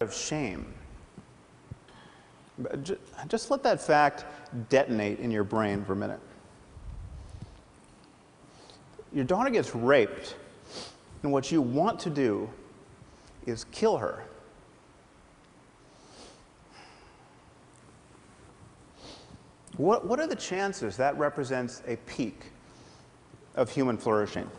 of shame. Just let that fact detonate in your brain for a minute. Your daughter gets raped, and what you want to do is kill her. What are the chances that represents a peak of human flourishing?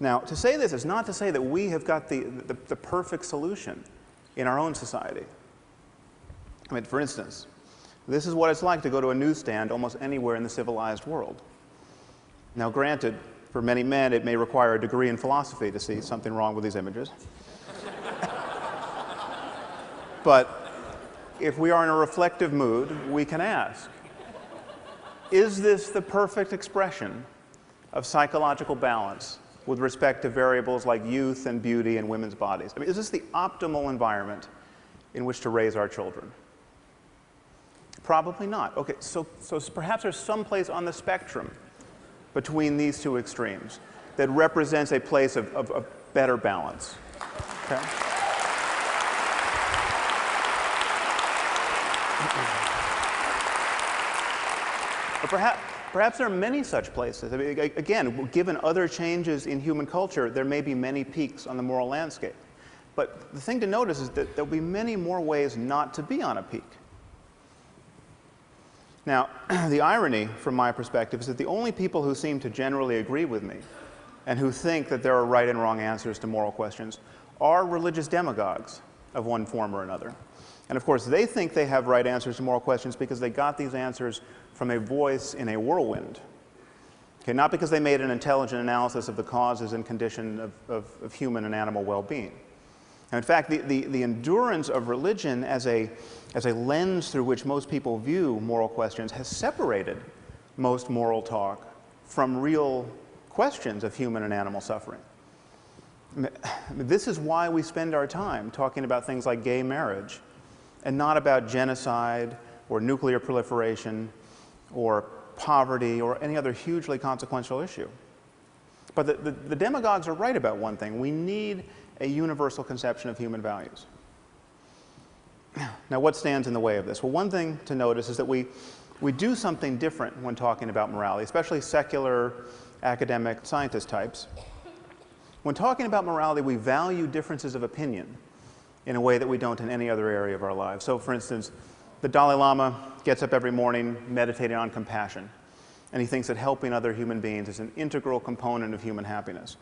Now, to say this is not to say that we have got the perfect solution in our own society. I mean, for instance, this is what it's like to go to a newsstand almost anywhere in the civilized world. Now, granted, for many men, it may require a degree in philosophy to see something wrong with these images. But if we are in a reflective mood, we can ask, is this the perfect expression of psychological balance with respect to variables like youth and beauty in women's bodies? I mean, is this the optimal environment in which to raise our children? Probably not. Okay, so perhaps there's some place on the spectrum between these two extremes that represents a place of better balance. Okay? But perhaps there are many such places. I mean, again, given other changes in human culture, there may be many peaks on the moral landscape. But the thing to notice is that there'll be many more ways not to be on a peak. Now, the irony, from my perspective, is that the only people who seem to generally agree with me and who think that there are right and wrong answers to moral questions are religious demagogues of one form or another. And of course, they think they have right answers to moral questions because they got these answers from a voice in a whirlwind. Okay, not because they made an intelligent analysis of the causes and condition of human and animal well-being. And in fact, the endurance of religion as a lens through which most people view moral questions has separated most moral talk from real questions of human and animal suffering. I mean, this is why we spend our time talking about things like gay marriage and not about genocide or nuclear proliferation or poverty or any other hugely consequential issue. But the demagogues are right about one thing. We need a universal conception of human values. Now, what stands in the way of this? Well, one thing to notice is that we do something different when talking about morality, especially secular academic scientist types. When talking about morality, we value differences of opinion in a way that we don't in any other area of our lives. So, for instance, the Dalai Lama gets up every morning meditating on compassion, and he thinks that helping other human beings is an integral component of human happiness.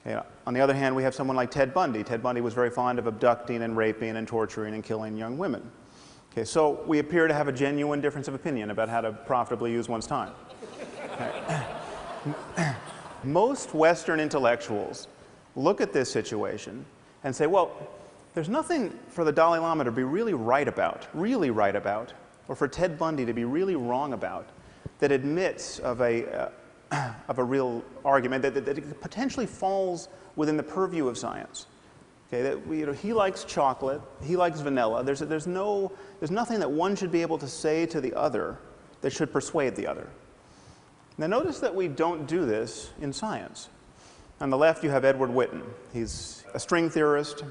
Okay, on the other hand, we have someone like Ted Bundy. Ted Bundy was very fond of abducting and raping and torturing and killing young women. Okay, so we appear to have a genuine difference of opinion about how to profitably use one's time. Okay. Most Western intellectuals look at this situation and say, well, there's nothing for the Dalai Lama to be really right about, or for Ted Bundy to be really wrong about, that admits of a real argument that it potentially falls within the purview of science. Okay, that he likes chocolate, he likes vanilla. There's nothing that one should be able to say to the other that should persuade the other. Now, notice that we don't do this in science. On the left, you have Edward Witten. He's a string theorist.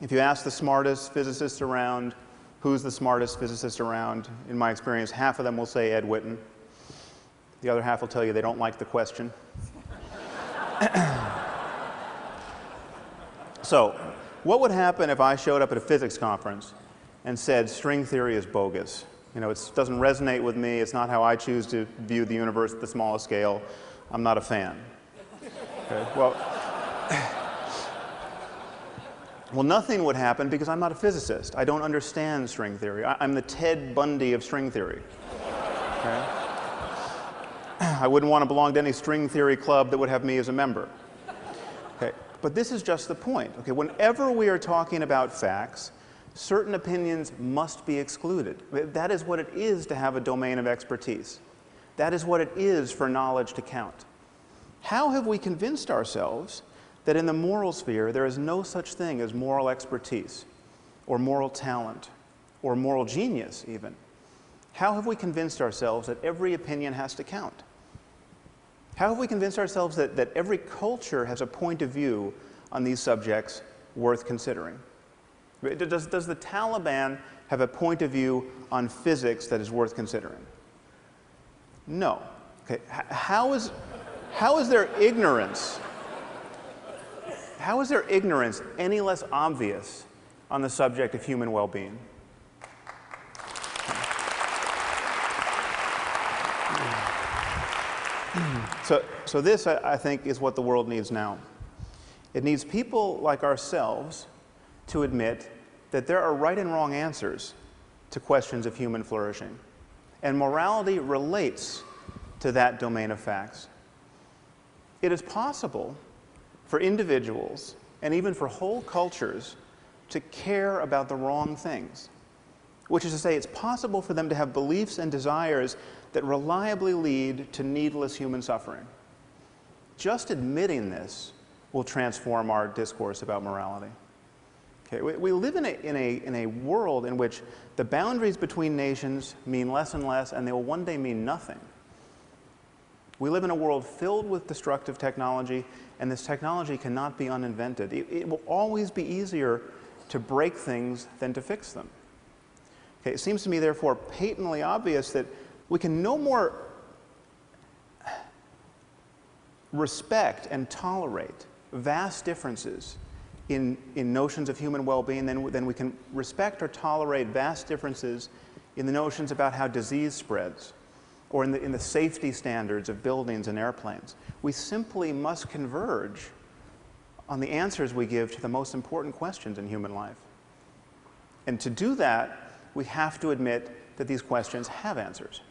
If you ask the smartest physicists around, who's the smartest physicist around, in my experience, half of them will say Ed Witten. The other half will tell you they don't like the question. So, what would happen if I showed up at a physics conference and said string theory is bogus? You know, it doesn't resonate with me. It's not how I choose to view the universe at the smallest scale. I'm not a fan. Okay, well, nothing would happen because I'm not a physicist. I don't understand string theory. I'm the Ted Bundy of string theory. Okay? I wouldn't want to belong to any string theory club that would have me as a member. Okay? But this is just the point. Okay? Whenever we are talking about facts, certain opinions must be excluded. That is what it is to have a domain of expertise. That is what it is for knowledge to count. How have we convinced ourselves that in the moral sphere there is no such thing as moral expertise, or moral talent, or moral genius even? How have we convinced ourselves that every opinion has to count? How have we convinced ourselves that every culture has a point of view on these subjects worth considering? Does the Taliban have a point of view on physics that is worth considering? No. Okay. How is their ignorance? How is their ignorance any less obvious on the subject of human well-being? So this, I think, is what the world needs now. It needs people like ourselves to admit that there are right and wrong answers to questions of human flourishing. And morality relates to that domain of facts. It is possible for individuals, and even for whole cultures, to care about the wrong things. Which is to say, it's possible for them to have beliefs and desires that reliably lead to needless human suffering. Just admitting this will transform our discourse about morality. Okay, we live in a world in which the boundaries between nations mean less and less, and they will one day mean nothing. We live in a world filled with destructive technology, and this technology cannot be uninvented. It will always be easier to break things than to fix them. Okay, it seems to me, therefore, patently obvious that we can no more respect and tolerate vast differences in notions of human well-being than we can respect or tolerate vast differences in the notions about how disease spreads or in the safety standards of buildings and airplanes. We simply must converge on the answers we give to the most important questions in human life. And to do that, we have to admit that these questions have answers.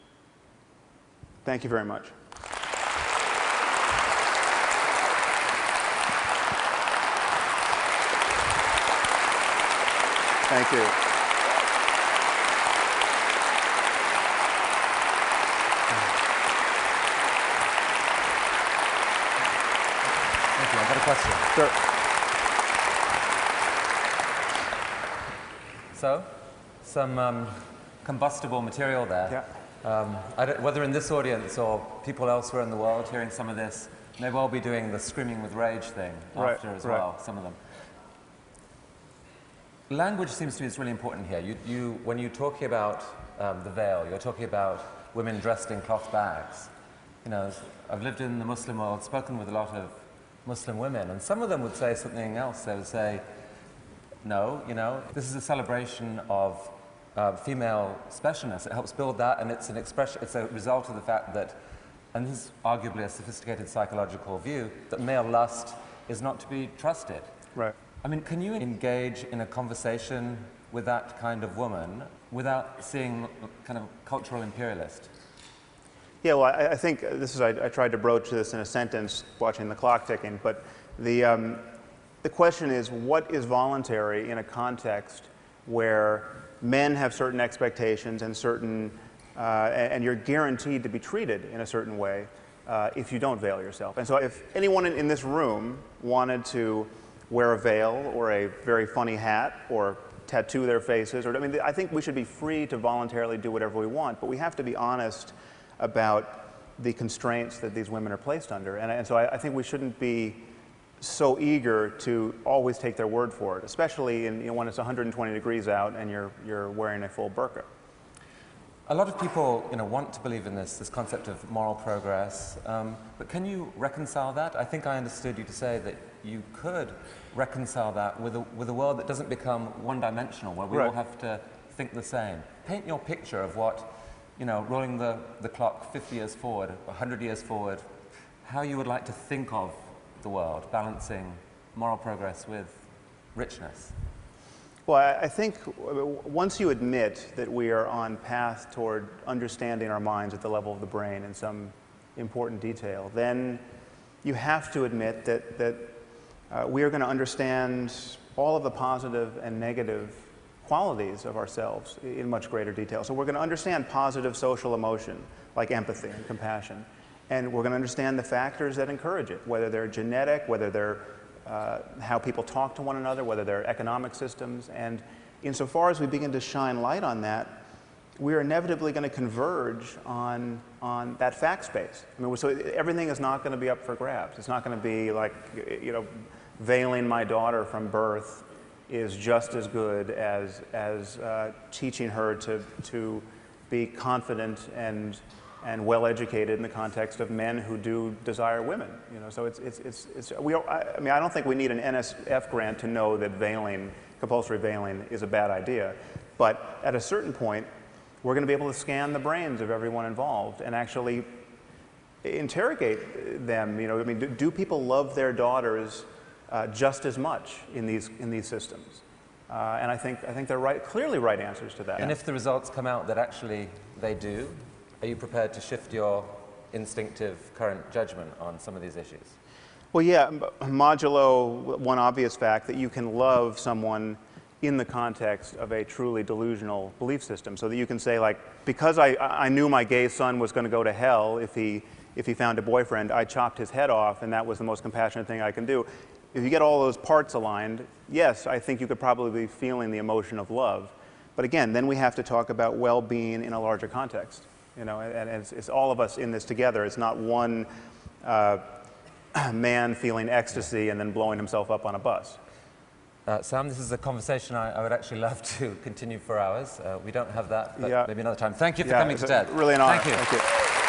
Thank you very much. Thank you. Thank you. I've got a question. Sure. So, some combustible material there. Yeah. Whether in this audience or people elsewhere in the world hearing some of this, may well be doing the screaming with rage thing after as well, some of them. Language seems to me is really important here. When you're talking about the veil, you're talking about women dressed in cloth bags. You know, I've lived in the Muslim world, spoken with a lot of Muslim women, and some of them would say something else. They would say, no, you know, this is a celebration of female specialness. It helps build that, and it's an expression, it's a result of the fact that, and this is arguably a sophisticated psychological view, that male lust is not to be trusted. Right. I mean, can you engage in a conversation with that kind of woman without seeing kind of cultural imperialist? Yeah, well, I think this is, I tried to broach this in a sentence watching the clock ticking, but the question is, what is voluntary in a context where men have certain expectations and certain, and you're guaranteed to be treated in a certain way if you don't veil yourself. And so if anyone in this room wanted to wear a veil or a very funny hat or tattoo their faces, or I mean, I think we should be free to voluntarily do whatever we want, but we have to be honest about the constraints that these women are placed under. And so I think we shouldn't be so eager to always take their word for it, especially when it's 120 degrees out and you're wearing a full burqa. A lot of people, want to believe in this concept of moral progress, but can you reconcile that? I think I understood you to say that you could reconcile that with a world that doesn't become one-dimensional, where we all have to think the same. Paint your picture of what, rolling the clock 50 years forward, 100 years forward, how you would like to think of the world, balancing moral progress with richness. Well, I think once you admit that we are on path toward understanding our minds at the level of the brain in some important detail, then you have to admit that we are going to understand all of the positive and negative qualities of ourselves in much greater detail. So we're going to understand positive social emotion, like empathy and compassion. And we're going to understand the factors that encourage it, whether they're genetic, whether they're how people talk to one another, whether they're economic systems. And insofar as we begin to shine light on that, we are inevitably going to converge on that fact space. I mean, so everything is not going to be up for grabs. It's not going to be like, you know, veiling my daughter from birth is just as good as teaching her to be confident and well-educated in the context of men who do desire women. You know, so I mean, I don't think we need an NSF grant to know that veiling, compulsory veiling, is a bad idea. But at a certain point, we're going to be able to scan the brains of everyone involved and actually interrogate them. You know, I mean, do people love their daughters just as much in these systems? And I think they're clearly right answers to that. And if the results come out that actually they do, are you prepared to shift your instinctive current judgment on some of these issues? Well, yeah, modulo one obvious fact that you can love someone in the context of a truly delusional belief system, so that you can say, like, because I knew my gay son was going to go to hell if he found a boyfriend, I chopped his head off, and that was the most compassionate thing I can do. If you get all those parts aligned, yes, I think you could probably be feeling the emotion of love. But again, then we have to talk about well-being in a larger context. You know, and it's all of us in this together. It's not one man feeling ecstasy and then blowing himself up on a bus. Sam, this is a conversation I would actually love to continue for hours. We don't have that, but maybe another time. Thank you for coming to TED. Really an honor. Thank you. Thank you.